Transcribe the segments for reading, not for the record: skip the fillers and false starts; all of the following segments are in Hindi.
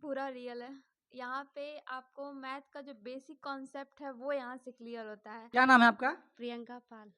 पूरा रियल है। यहाँ पे आपको मैथ का जो बेसिक कॉन्सेप्ट है वो यहाँ से क्लियर होता है। क्या नाम है आपका? प्रियंका पाल,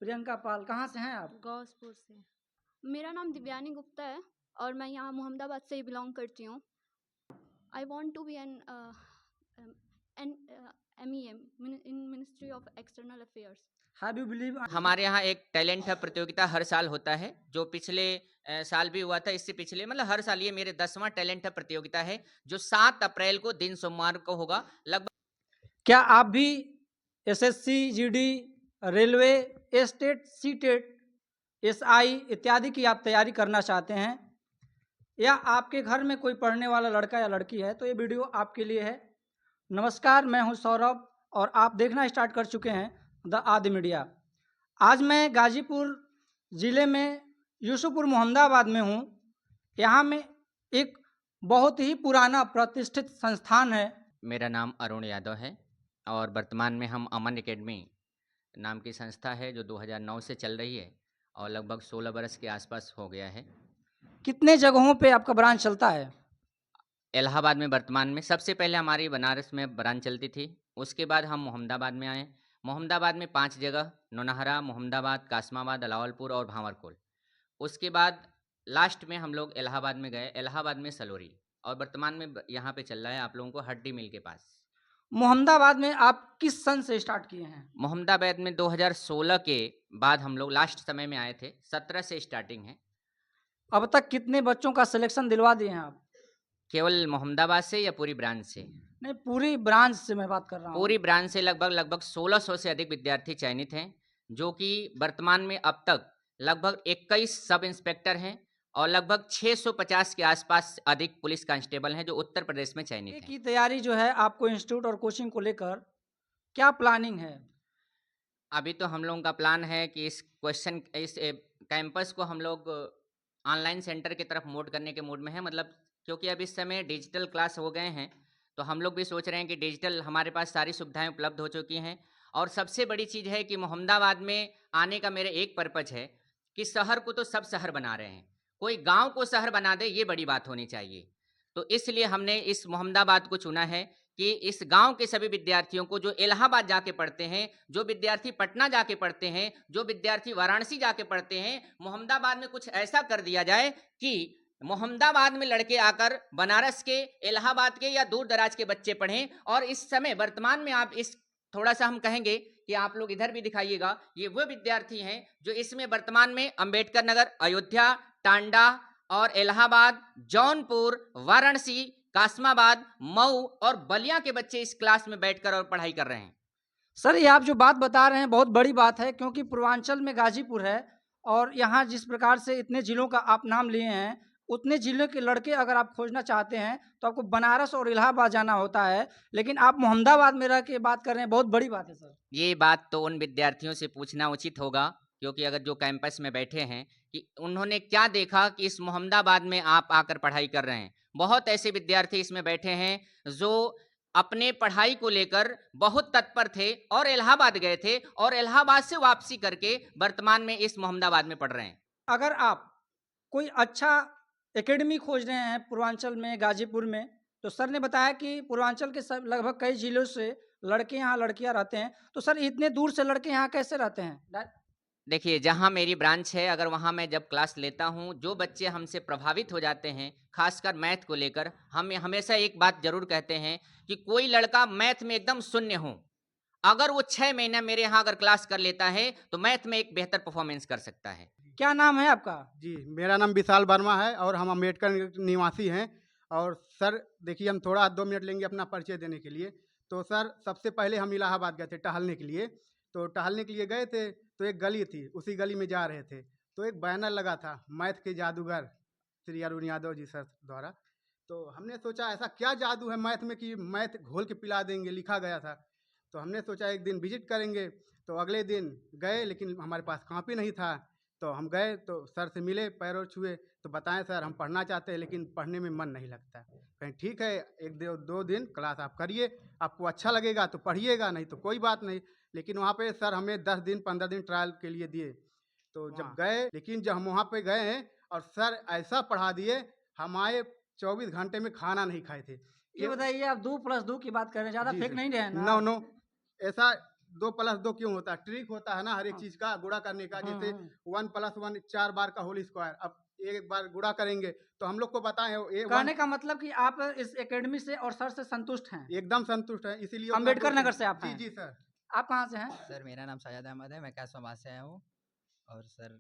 प्रियंका पाल। कहाँ से हैं आप? गौसपुर से। मेरा नाम दिव्यानी गुप्ता है और मैं यहाँ मोहम्मदाबाद से ही बिलोंग करती हूँ। I want to be an MEM in ministry of external affairs. How do believe? हमारे यहाँ एक टैलेंट हब प्रतियोगिता हर साल होता है, जो पिछले साल भी हुआ था। इससे पिछले मतलब हर साल, ये मेरे 10वां टैलेंट हब प्रतियोगिता है, जो 7 अप्रैल को दिन सोमवार को होगा। लगभग क्या आप भी SSC, GD, railway, estate, CTET, SI इत्यादि की आप तैयारी करना चाहते हैं, या आपके घर में कोई पढ़ने वाला लड़का या लड़की है, तो ये वीडियो आपके लिए है। नमस्कार, मैं हूं सौरभ और आप देखना स्टार्ट कर चुके हैं द आदि मीडिया। आज मैं गाजीपुर ज़िले में यूसुफपुर मोहम्मदाबाद में हूं। यहाँ में एक बहुत ही पुराना प्रतिष्ठित संस्थान है। मेरा नाम अरुण यादव है और वर्तमान में हम अमन एकेडमी नाम की संस्था है, जो 2009 से चल रही है और लगभग 16 बरस के आसपास हो गया है। कितने जगहों पे आपका ब्रांच चलता है? इलाहाबाद में वर्तमान में, सबसे पहले हमारी बनारस में ब्रांच चलती थी, उसके बाद हम मोहम्मदाबाद में आए। मोहम्मदाबाद में 5 जगह, नौनहरा, मोहम्मदाबाद, कासमाबाद, अलावलपुर और भांवरकोल। उसके बाद लास्ट में हम लोग इलाहाबाद में गए, इलाहाबाद में सलोरी, और वर्तमान में यहाँ पे चल रहा है आप लोगों को हड्डी मिल के पास। मोहम्मदाबाद में आप किस सन से स्टार्ट किए हैं? मोहम्मदाबाद में 2016 के बाद हम लोग लास्ट समय में आए थे, 17 से स्टार्टिंग है। अब तक कितने बच्चों का सिलेक्शन दिलवा दिए हैं आप? केवल मोहम्मदाबाद से या पूरी ब्रांच से? नहीं, पूरी ब्रांच से मैं बात कर रहा हूँ। पूरी ब्रांच से लगभग 1600 से अधिक विद्यार्थी चयनित हैं, जो कि वर्तमान में अब तक लगभग 21 सब इंस्पेक्टर हैं और लगभग 650 के आसपास अधिक पुलिस कांस्टेबल हैं, जो उत्तर प्रदेश में चयनित हैं। की तैयारी जो है आपको इंस्टीट्यूट और कोचिंग को लेकर क्या प्लानिंग है? अभी तो हम लोगों का प्लान है कि इस कैंपस को हम लोग ऑनलाइन सेंटर की तरफ मूव करने के मूड में है। मतलब क्योंकि अब इस समय डिजिटल क्लास हो गए हैं, तो हम लोग भी सोच रहे हैं कि डिजिटल हमारे पास सारी सुविधाएं उपलब्ध हो चुकी हैं। और सबसे बड़ी चीज़ है कि मोहम्मदाबाद में आने का मेरा एक पर्पज है कि शहर को तो सब शहर बना रहे हैं, कोई गांव को शहर बना दे, ये बड़ी बात होनी चाहिए। तो इसलिए हमने इस मोहम्मदाबाद को चुना है कि इस गांव के सभी विद्यार्थियों को, जो इलाहाबाद जाके पढ़ते हैं, जो विद्यार्थी पटना जाके पढ़ते हैं, जो विद्यार्थी वाराणसी जाके पढ़ते हैं, मोहम्मदाबाद में कुछ ऐसा कर दिया जाए कि मोहम्मदाबाद में लड़के आकर बनारस के, इलाहाबाद के या दूर दराज के बच्चे पढ़ें। और इस समय वर्तमान में आप इस थोड़ा सा हम कहेंगे कि आप लोग इधर भी दिखाइएगा, ये वो विद्यार्थी हैं जो इसमें वर्तमान में अंबेडकर नगर, अयोध्या, टांडा और इलाहाबाद, जौनपुर, वाराणसी, कासमाबाद, मऊ और बलिया के बच्चे इस क्लास में बैठकर और पढ़ाई कर रहे हैं। सर, ये आप जो बात बता रहे हैं बहुत बड़ी बात है, क्योंकि पूर्वांचल में गाजीपुर है और यहाँ जिस प्रकार से इतने जिलों का आप नाम लिए हैं, उतने जिलों के लड़के अगर आप खोजना चाहते हैं तो आपको बनारस और इलाहाबाद जाना होता है, लेकिन आप मोहम्मदाबाद में रह के बात कर रहे हैं, बहुत बड़ी बात है सर। ये बात तो उन विद्यार्थियों से पूछना उचित होगा, क्योंकि अगर जो कैंपस में बैठे हैं कि उन्होंने क्या देखा कि इस मोहम्मदाबाद में आप आकर पढ़ाई कर रहे हैं। बहुत ऐसे विद्यार्थी इसमें बैठे हैं जो अपने पढ़ाई को लेकर बहुत तत्पर थे और इलाहाबाद गए थे और इलाहाबाद से वापसी करके वर्तमान में इस मोहम्मदाबाद में पढ़ रहे हैं। अगर आप कोई अच्छा एकेडमी खोज रहे हैं पूर्वांचल में, गाजीपुर में, तो सर ने बताया कि पूर्वांचल के सब लगभग कई जिलों से लड़के यहाँ लड़कियाँ रहते हैं, तो सर इतने दूर से लड़के यहाँ कैसे रहते हैं? देखिए, जहाँ मेरी ब्रांच है, अगर वहाँ मैं जब क्लास लेता हूँ, जो बच्चे हमसे प्रभावित हो जाते हैं, खासकर मैथ को लेकर, हम हमेशा एक बात जरूर कहते हैं कि कोई लड़का मैथ में एकदम शून्य हो, अगर वो 6 महीना मेरे यहाँ अगर क्लास कर लेता है तो मैथ में एक बेहतर परफॉर्मेंस कर सकता है। क्या नाम है आपका? जी, मेरा नाम विशाल वर्मा है और हम अम्बेडकर निवासी हैं। और सर देखिए, हम थोड़ा 2 मिनट लेंगे अपना परिचय देने के लिए। तो सर, सबसे पहले हम इलाहाबाद गए थे टहलने के लिए। तो टहलने के लिए गए थे, तो एक गली थी, उसी गली में जा रहे थे, तो एक बैनर लगा था, मैथ के जादूगर श्री अरुण यादव जी सर द्वारा। तो हमने सोचा ऐसा क्या जादू है मैथ में कि मैथ घोल के पिला देंगे, लिखा गया था। तो हमने सोचा एक दिन विजिट करेंगे। तो अगले दिन गए, लेकिन हमारे पास कॉपी नहीं था। तो हम गए तो सर से मिले, पैर और छुए, तो बताएं सर हम पढ़ना चाहते हैं लेकिन पढ़ने में मन नहीं लगता। कहीं ठीक है, एक दो दिन क्लास आप करिए, आपको अच्छा लगेगा तो पढ़िएगा, नहीं तो कोई बात नहीं। लेकिन वहाँ पे सर हमें 10 दिन 15 दिन ट्रायल के लिए दिए। तो जब गए, लेकिन जब हम वहाँ पे गए हैं और सर ऐसा पढ़ा दिए, हमारे 24 घंटे में खाना नहीं खाए थे। ये बताइए, आप 2+2 की बात कर रहे हैं, ज़्यादा जी फेक सर। नहीं रहे हैं ना? नो नो, ऐसा 2+2 क्यों होता है? ट्रिक होता है ना हर एक हाँ। चीज का गुणा करने का। हाँ, जैसे हाँ। 1+1 4 बार का होल स्क्वायर। अब एक बार गुणा करेंगे तो हम लोग को बताए ये वन कहने का मतलब कि आप इस एकेडमी से और सर से संतुष्ट हैं। एकदम संतुष्ट है, इसीलिए उतना अम्बेडकर दूर से- नगर से आप जी हैं? जी सर। आप कहाँ से हैं? सर मेरा नाम सैयद अहमद है, मैं कैसवाबाद से आया हूँ। और सर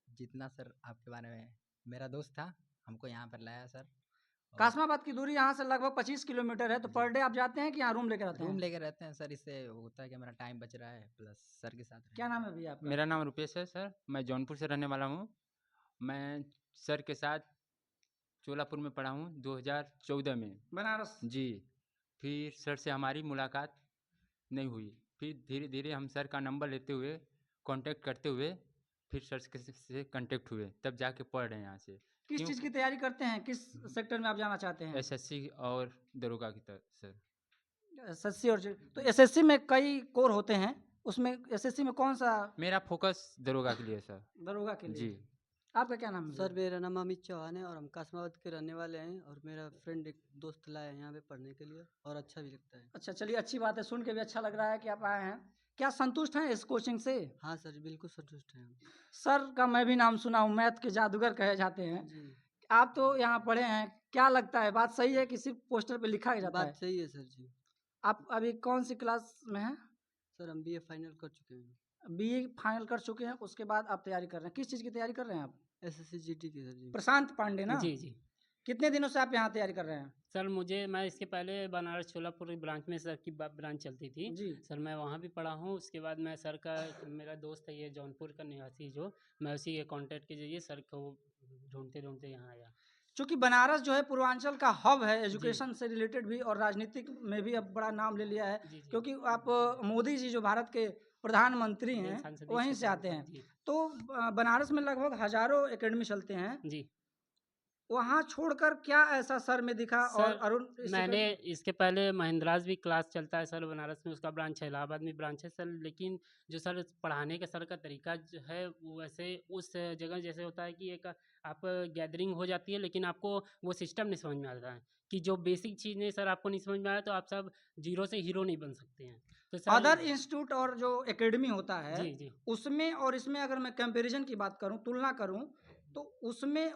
जितना सर आपके बारे में, मेरा दोस्त था हमको यहाँ पर लाया सर। और कासमाबाद की दूरी यहाँ से लगभग 25 किलोमीटर है, तो जी। पर डे आप जाते हैं कि यहाँ रूम लेकर आते रूम हैं? लेके रहते हैं सर, इससे होता है कि मेरा टाइम बच रहा है, प्लस सर के साथ क्या रहने नाम का। है भैया आपका? मेरा नाम रुपेश है सर, मैं जौनपुर से रहने वाला हूँ। मैं सर के साथ चोलापुर में पढ़ा हूँ 2014 में। बनारस। जी, फिर सर से हमारी मुलाकात नहीं हुई। फिर धीरे धीरे हम सर का नंबर लेते हुए, कांटेक्ट करते हुए, फिर सर से कांटेक्ट हुए, तब जाके पढ़ रहे हैं यहाँ से। किस चीज़ की तैयारी करते हैं? किस सेक्टर में आप जाना चाहते हैं? एसएससी और दरोगा की तरफ सर। एसएससी और तो एसएससी में कई कोर होते हैं, उसमें एसएससी में कौन सा मेरा फोकस दरोगा के लिए सर। दरोगा के लिए? जी। आपका क्या नाम है? सर मेरा नाम अमित चौहान है और हम कासमाबाद के रहने वाले हैं। और मेरा फ्रेंड एक दोस्त लाया है यहाँ पे पढ़ने के लिए और अच्छा भी लगता है। अच्छा, चलिए, अच्छी बात है, सुन के भी अच्छा लग रहा है कि आप आए हैं। क्या संतुष्ट हैं इस कोचिंग से? हाँ सर, बिल्कुल संतुष्ट हैं हम। सर का मैं भी नाम सुना हूँ, मैथ के जादूगर कहे जाते हैं। जी, आप तो यहाँ पढ़े हैं, क्या लगता है, बात सही है कि सिर्फ पोस्टर पे लिखा ही जाता बात है? सही है सर जी। आप अभी कौन सी क्लास में हैं? सर हम बीए फाइनल कर चुके हैं। बीए फाइनल कर चुके हैं, उसके बाद आप तैयारी कर रहे हैं, किस चीज़ की तैयारी कर रहे हैं आप? एसएससी जीडी की सर जी। प्रशांत पांडे ना? जी, जी। कितने दिनों से आप यहाँ तैयारी कर रहे हैं? सर मैं इसके पहले बनारस छोलापुर ब्रांच में सर की ब्रांच चलती थी। जी। सर मैं वहाँ भी पढ़ा हूँ। उसके बाद मैं सर का, मेरा दोस्त है ये जौनपुर का निवासी, जो मैं उसी के कॉन्टैक्ट के जरिए सर को ढूँढते यहाँ आया। चूँकि बनारस जो है पूर्वांचल का हब है, एजुकेशन से रिलेटेड भी और राजनीतिक में भी अब बड़ा नाम ले लिया है, जी, जी। क्योंकि आप मोदी जी जो भारत के प्रधानमंत्री हैं, संसदीय वहीं से क्षेत्र आते में, हैं। जी। तो बनारस में लगभग हज़ारों एकेडमी चलते हैं, जी। वहाँ छोड़कर क्या ऐसा सर में दिखा? और सर अरुण इस मैंने एकेडमी इसके पहले महिंद्रास भी क्लास चलता है सर बनारस में, उसका ब्रांच है, इलाहाबाद में ब्रांच है सर। लेकिन जो सर पढ़ाने का सर का तरीका जो है वो वैसे उस जगह जैसे होता है कि एक आप गैदरिंग हो जाती है, लेकिन आपको वो सिस्टम नहीं समझ में आता है कि जो बेसिक चीज़ें सर आपको नहीं समझ में आया तो आप सब जीरो से हीरो नहीं बन सकते हैं। तो सर अदर इंस्टीट्यूट और जो एकेडमी होता है, जी, जी। उसमें और इसमें अगर मैं कंपैरिजन की बात करूं, तुलना करूं, तो उसमें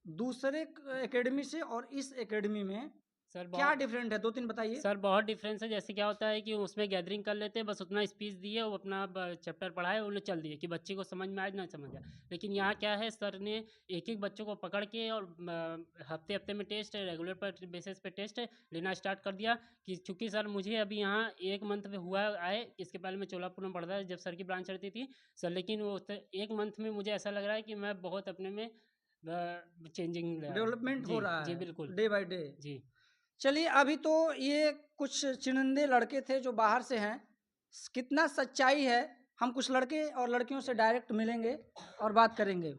दूसरे एकेडमी से और इस एकेडमी में सर क्या डिफरेंट है? 2-3 बताइए। सर बहुत डिफरेंस है। जैसे क्या होता है कि उसमें गैदरिंग कर लेते हैं, बस उतना स्पीच दिए, वो अपना चैप्टर पढ़ाए, उन्हें चल दिए कि बच्चे को समझ में आए ना समझ आए। लेकिन यहाँ क्या है, सर ने एक एक बच्चों को पकड़ के और हफ्ते हफ्ते में टेस्ट, रेगुलर पर बेसिस पे टेस्ट लेना स्टार्ट कर दिया। कि चूँकि सर मुझे अभी यहाँ 1 मंथ में हुआ आए, इसके पहले मैं चोलापुर में पढ़ता था जब सर की ब्रांच चलती थी सर। लेकिन वो 1 मंथ में मुझे ऐसा लग रहा है कि मैं बहुत अपने में चेंजिंग डेवलपमेंट हो रहा जी है बिल्कुल डे बाय डे। जी। चलिए, अभी तो ये कुछ चुनिंदे लड़के थे जो बाहर से हैं, कितना सच्चाई है, हम कुछ लड़के और लड़कियों से डायरेक्ट मिलेंगे और बात करेंगे।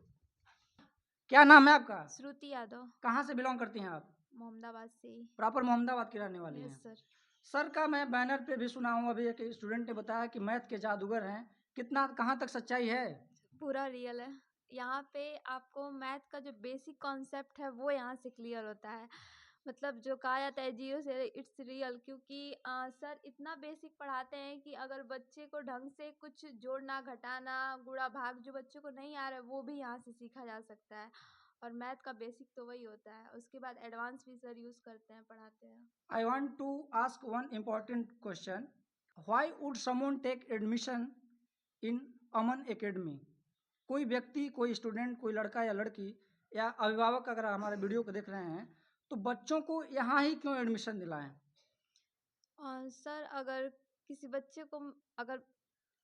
क्या नाम है आपका? श्रुति यादव, कहाँ से बिलोंग करती हैं आप? मोहम्मदाबाद से ही। प्रॉपर मोहम्मदाबाद की रहने वाली हैं? Yes sir. सर का मैं बैनर पे भी सुना हूँ, अभी एक स्टूडेंट ने बताया कि मैथ के जादूगर हैं, कितना कहाँ तक सच्चाई है? पूरा रियल है। यहाँ पे आपको मैथ का जो बेसिक कॉन्सेप्ट है वो यहाँ से क्लियर होता है। मतलब जो कहा जाता है जीरो से इट्स रियल, क्योंकि सर इतना बेसिक पढ़ाते हैं कि अगर बच्चे को ढंग से कुछ जोड़ना, घटाना, गुणा, भाग जो बच्चे को नहीं आ रहा है वो भी यहाँ से सीखा जा सकता है। और मैथ का बेसिक तो वही होता है, उसके बाद एडवांस भी सर यूज़ करते हैं, पढ़ाते हैं। I want to ask one important question. Why would someone take admission in Aman Academy? कोई व्यक्ति, कोई स्टूडेंट, कोई लड़का या लड़की या अभिभावक अगर हमारे वीडियो को देख रहे हैं, तो बच्चों को यहाँ ही क्यों एडमिशन दिलाएं? सर अगर किसी बच्चे को अगर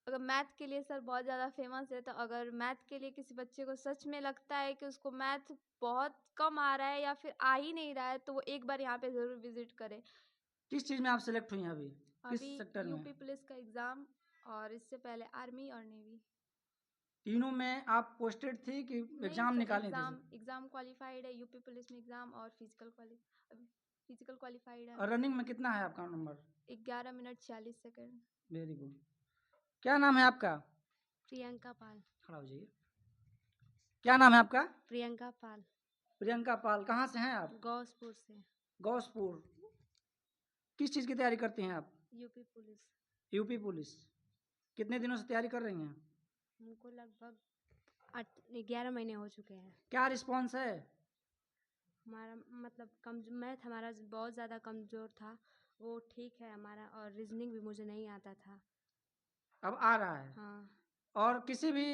अगर मैथ के लिए सर बहुत ज़्यादा फेमस है, तो अगर मैथ के लिए किसी बच्चे को सच में लगता है कि उसको मैथ बहुत कम आ रहा है या फिर आ ही नहीं रहा है, तो वो एक बार यहाँ पे ज़रूर विजिट करे। किस चीज़ में आप सेलेक्ट हुई हैं अभी? किस अभी सेक्टर में? यूपी पुलिस का एग्ज़ाम और इससे पहले आर्मी और नेवी। तीनों में आप पोस्टेड थी कि नहीं एग्जाम सर, निकाली थी? एग्ज़ाम क्वालिफाइड है यूपी पुलिस में एग्ज़ाम, और फिजिकल क्वालिफाइड है। रनिंग में कितना है आपका number? 11 minute 46 second. Very good. क्या नाम है आपका? प्रियंका पाल। खड़ा हो जाइए। क्या नाम है आपका? प्रियंका पाल। प्रियंका पाल, कहाँ से हैं आप? गौसपुर से। गौसपुर। किस चीज़ की तैयारी करती हैं आप? UP police. UP police. कितने दिनों से तैयारी कर रही हैं? हमको लगभग 11 महीने हो चुके हैं। क्या रिस्पॉन्स है? हमारा मतलब मैथ हमारा बहुत ज़्यादा कमज़ोर था, वो ठीक है हमारा, और रीजनिंग भी मुझे नहीं आता था। अब आ रहा है। हाँ। और किसी भी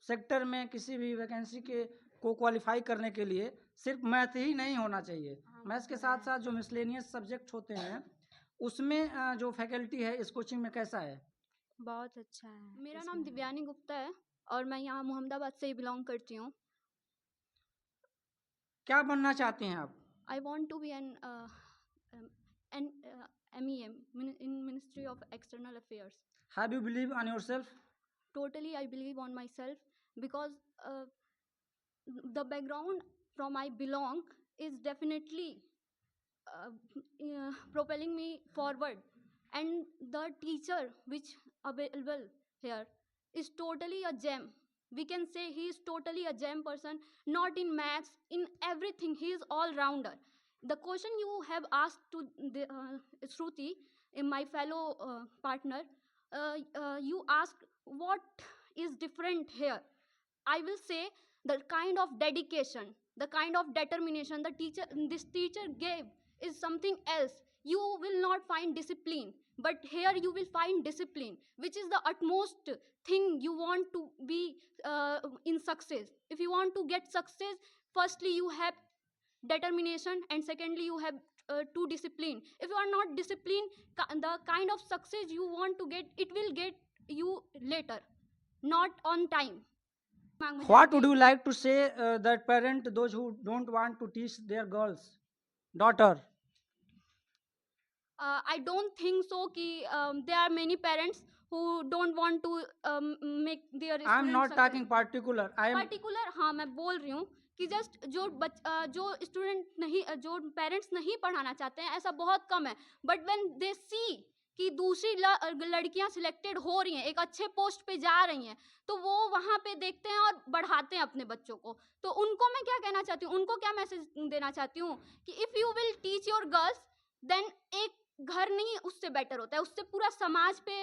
सेक्टर में किसी भी वैकेंसी को क्वालिफाई करने के लिए सिर्फ मैथ ही नहीं होना चाहिए। मैथ्स के साथ साथ जो मिसलेनियस सब्जेक्ट होते हैं उसमें जो फैकल्टी है इस कोचिंग में कैसा है? बहुत अच्छा है। मेरा नाम दिव्यानी गुप्ता है और मैं यहाँ मोहम्मदाबाद से ही बिलोंग करती हूँ। क्या बनना चाहती हैं आप? I want to be an MEM in Ministry of External Affairs. Have you believe on yourself? Totally, I believe on myself because the background from I belong is definitely propelling me forward, and the teacher which available here is totally a gem. We can say he is totally a gem person, not in maths, in everything. He is all rounder. The question you have asked to Shruti, my fellow partner, you asked what is different here. I will say the kind of dedication, the kind of determination this teacher gave is something else. You will not find discipline, but here you will find discipline, which is the utmost thing you want to be in success. If you want to get success, firstly you have determination, and secondly you have to discipline. If you are not disciplined, the kind of success you want to get, it will get you later, not on time. What would you like to say that parent, those who don't want to teach their daughter? I don't think so कि there are many parents who don't want to make their I am not students talking particular. I am particular. हाँ, मैं बोल रही हूँ कि जस्ट जो स्टूडेंट नहीं, जो पेरेंट्स नहीं पढ़ाना चाहते हैं, ऐसा बहुत कम है, बट व्हेन दे सी कि दूसरी लड़कियां सिलेक्टेड हो रही हैं, एक अच्छे पोस्ट पे जा रही हैं, तो वो वहाँ पे देखते हैं और बढ़ाते हैं अपने बच्चों को। तो उनको मैं क्या कहना चाहती हूँ, उनको क्या मैसेज देना चाहती हूँ कि if you will teach your girls, then एक घर नहीं उससे बेटर होता है, उससे पूरा समाज पे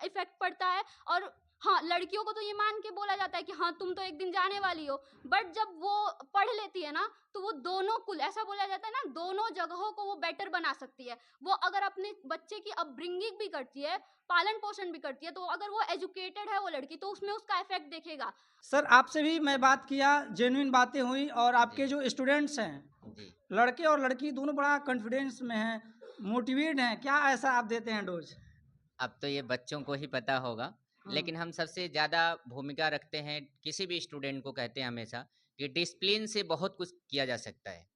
इफेक्ट पड़ता है। और हाँ, लड़कियों को तो ये मान के बोला जाता है कि हाँ तुम तो एक दिन जाने वाली हो, बट जब वो पढ़ लेती है ना, तो वो दोनों कुल, ऐसा बोला जाता है ना, दोनों जगहों को वो बेटर बना सकती है। वो अगर अपने बच्चे की अपब्रिंगिंग भी करती है, पालन पोषण भी करती है, तो अगर वो एजुकेटेड है वो लड़की, तो उसमें उसका इफेक्ट दिखेगा। सर, आपसे भी मैं बात किया, जेन्युइन बातें हुई, और आपके जो स्टूडेंट्स हैं, लड़के और लड़की दोनों बड़ा कॉन्फिडेंस में हैं, मोटिवेट हैं। क्या ऐसा आप देते हैं डोज? अब तो ये बच्चों को ही पता होगा, लेकिन हम सबसे ज़्यादा भूमिका रखते हैं, किसी भी स्टूडेंट को कहते हैं हमेशा कि डिसिप्लिन से बहुत कुछ किया जा सकता है।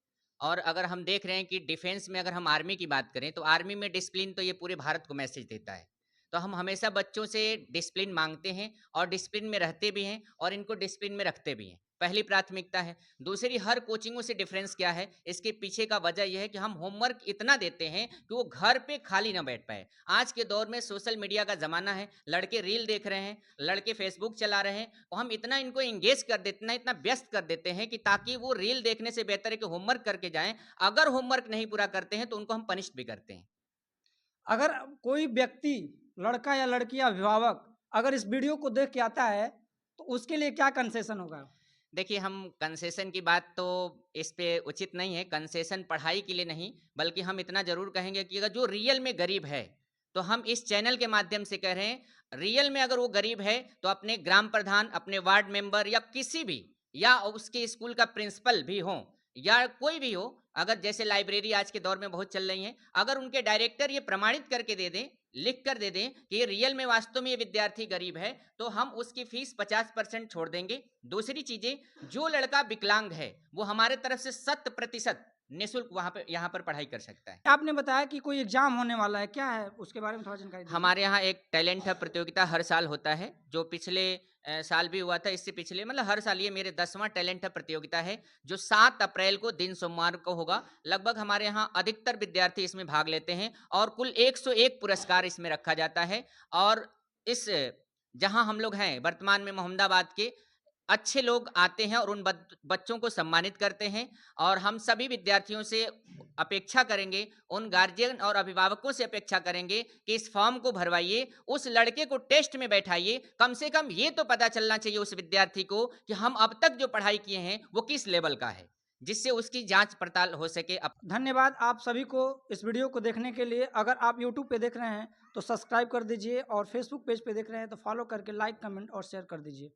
और अगर हम देख रहे हैं कि डिफेंस में अगर हम आर्मी की बात करें, तो आर्मी में डिसिप्लिन तो ये पूरे भारत को मैसेज देता है। तो हम हमेशा बच्चों से डिसिप्लिन मांगते हैं और डिसिप्लिन में रहते भी हैं और इनको डिसिप्लिन में रखते भी हैं, पहली प्राथमिकता है। दूसरी, हर कोचिंगों से डिफरेंस क्या है, इसके पीछे का वजह यह है कि हम होमवर्क इतना देते हैं कि वो घर पे खाली ना बैठ पाए। आज के दौर में सोशल मीडिया का ज़माना है, लड़के रील देख रहे हैं, लड़के फेसबुक चला रहे हैं, और हम इतना इनको इंगेज कर देते हैं, इतना व्यस्त कर देते हैं कि ताकि वो रील देखने से बेहतर है कि होमवर्क करके जाएं। अगर होमवर्क नहीं पूरा करते हैं तो उनको हम पनिश भी करते हैं। अगर कोई व्यक्ति, लड़का या लड़की या अभिभावक, अगर इस वीडियो को देख के आता है तो उसके लिए क्या कंसेशन होगा? देखिए, हम कंसेशन की बात तो इस पे उचित नहीं है। कंसेशन पढ़ाई के लिए नहीं, बल्कि हम इतना ज़रूर कहेंगे कि अगर जो रियल में गरीब है, तो हम इस चैनल के माध्यम से कह रहे हैं, रियल में अगर वो गरीब है तो अपने ग्राम प्रधान, अपने वार्ड मेंबर या किसी भी, या उसके स्कूल का प्रिंसिपल भी हो या कोई भी हो, अगर जैसे लाइब्रेरी आज के दौर में बहुत चल रही हैं, अगर उनके डायरेक्टर ये प्रमाणित करके दे दें, लिख कर दे दें कि ये रियल में वास्तव में ये विद्यार्थी गरीब है, तो हम उसकी फीस 50% छोड़ देंगे। दूसरी चीजें, जो लड़का विकलांग है वो हमारे तरफ से 100% निःशुल्क वहाँ पे यहाँ पर पढ़ाई कर सकता है। आपने बताया कि कोई एग्जाम होने वाला है, क्या है उसके बारे में थोड़ा जानकारी दीजिए। हमारे यहाँ एक टैलेंट हब प्रतियोगिता हर साल होता है, जो पिछले साल भी हुआ था, इससे पिछले मतलब हर साल, ये मेरे 10वां टैलेंट हब प्रतियोगिता है, जो 7 अप्रैल को दिन सोमवार को होगा। लगभग हमारे यहाँ अधिकतर विद्यार्थी इसमें भाग लेते हैं और कुल 101 पुरस्कार इसमें रखा जाता है। और इस जहाँ हम लोग हैं वर्तमान में मोहम्मदाबाद के, अच्छे लोग आते हैं और उन बच्चों को सम्मानित करते हैं। और हम सभी विद्यार्थियों से अपेक्षा करेंगे, उन गार्जियन और अभिभावकों से अपेक्षा करेंगे कि इस फॉर्म को भरवाइए, उस लड़के को टेस्ट में बैठाइए। कम से कम ये तो पता चलना चाहिए उस विद्यार्थी को कि हम अब तक जो पढ़ाई किए हैं वो किस लेवल का है, जिससे उसकी जांच पड़ताल हो सके। धन्यवाद आप सभी को इस वीडियो को देखने के लिए। अगर आप यूट्यूब पे देख रहे हैं तो सब्सक्राइब कर दीजिए और फेसबुक पेज पे देख रहे हैं तो फॉलो करके लाइक, कमेंट और शेयर कर दीजिए।